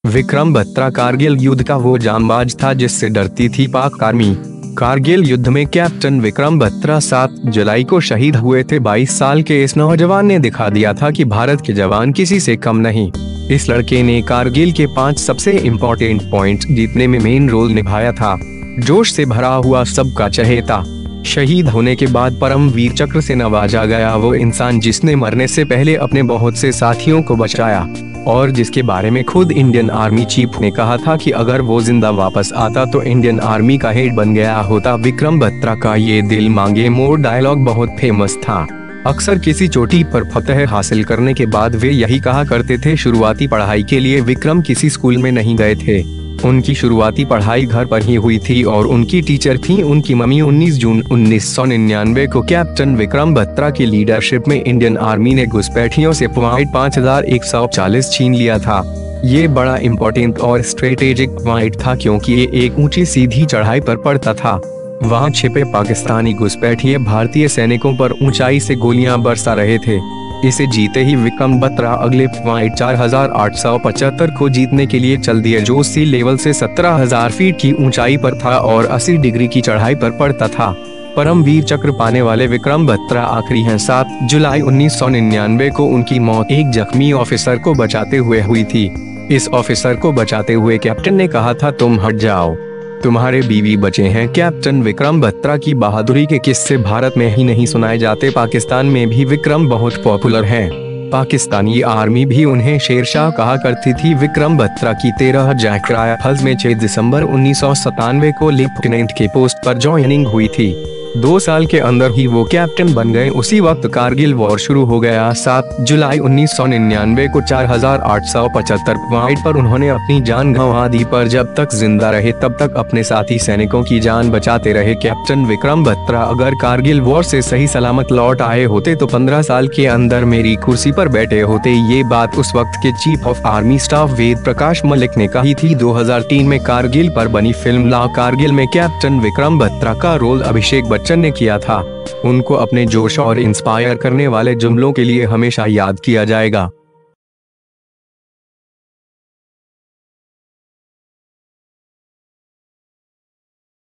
विक्रम बत्रा कारगिल युद्ध का वो जांबाज था जिससे डरती थी पाक आर्मी। कारगिल युद्ध में कैप्टन विक्रम बत्रा 7 जुलाई को शहीद हुए थे। 22 साल के इस नौजवान ने दिखा दिया था कि भारत के जवान किसी से कम नहीं। इस लड़के ने कारगिल के 5 सबसे इम्पोर्टेंट पॉइंट जीतने में मेन रोल निभाया था। जोश से भरा हुआ सबका चहेता, शहीद होने के बाद परमवीर चक्र से नवाजा गया वो इंसान जिसने मरने से पहले अपने बहुत से साथियों को बचाया और जिसके बारे में खुद इंडियन आर्मी चीफ ने कहा था कि अगर वो जिंदा वापस आता तो इंडियन आर्मी का हेड बन गया होता। विक्रम बत्रा का ये दिल मांगे मोर डायलॉग बहुत फेमस था। अक्सर किसी चोटी पर फतह हासिल करने के बाद वे यही कहा करते थे। शुरुआती पढ़ाई के लिए विक्रम किसी स्कूल में नहीं गए थे। उनकी शुरुआती पढ़ाई घर पर ही हुई थी और उनकी टीचर थी उनकी मम्मी। 19 जून 1999 को कैप्टन विक्रम बत्रा की लीडरशिप में इंडियन आर्मी ने घुसपैठियों से पॉइंट 5140 छीन लिया था। ये बड़ा इम्पोर्टेंट और स्ट्रेटेजिक पॉइंट था क्योंकि ये एक ऊंची सीधी चढ़ाई पर पड़ता था। वहां छिपे पाकिस्तानी घुसपैठिए भारतीय सैनिकों पर ऊंचाई से गोलियां बरसा रहे थे। इसे जीते ही विक्रम बत्रा अगले पॉइंट 4875 को जीतने के लिए चल दिए जो सी लेवल से 17,000 फीट की ऊंचाई पर था और 80 डिग्री की चढ़ाई पर पड़ता था। परमवीर चक्र पाने वाले विक्रम बत्रा आखिरी हैं। 7 जुलाई 1999 को उनकी मौत एक जख्मी ऑफिसर को बचाते हुए हुई थी। इस ऑफिसर को बचाते हुए कैप्टन ने कहा था, तुम हट जाओ, तुम्हारे बीवी बचे हैं। कैप्टन विक्रम बत्रा की बहादुरी के किस्से भारत में ही नहीं सुनाए जाते, पाकिस्तान में भी विक्रम बहुत पॉपुलर हैं। पाकिस्तानी आर्मी भी उन्हें शेरशाह कहा करती थी। विक्रम बत्रा की 13 जैक राइफल्स में 6 दिसंबर 1997 को लेफ्टिनेंट के पोस्ट पर ज्वाइनिंग हुई थी। 2 साल के अंदर ही वो कैप्टन बन गए। उसी वक्त कारगिल वॉर शुरू हो गया। 7 जुलाई 1999 को 4875 पॉइंट पर उन्होंने अपनी जान गंवा दी, पर जब तक जिंदा रहे तब तक अपने साथी सैनिकों की जान बचाते रहे। कैप्टन विक्रम बत्रा अगर कारगिल वॉर से सही सलामत लौट आए होते तो 15 साल के अंदर मेरी कुर्सी पर बैठे होते। ये बात उस वक्त के chief of army staff Ved Prakash Malik ने कही थी। 2003 में कारगिल पर बनी फिल्म ला कारगिल में कैप्टन विक्रम बत्रा का रोल अभिषेक बच्चन ने किया था। उनको अपने जोश और इंस्पायर करने वाले जुमलों के लिए हमेशा याद किया जाएगा।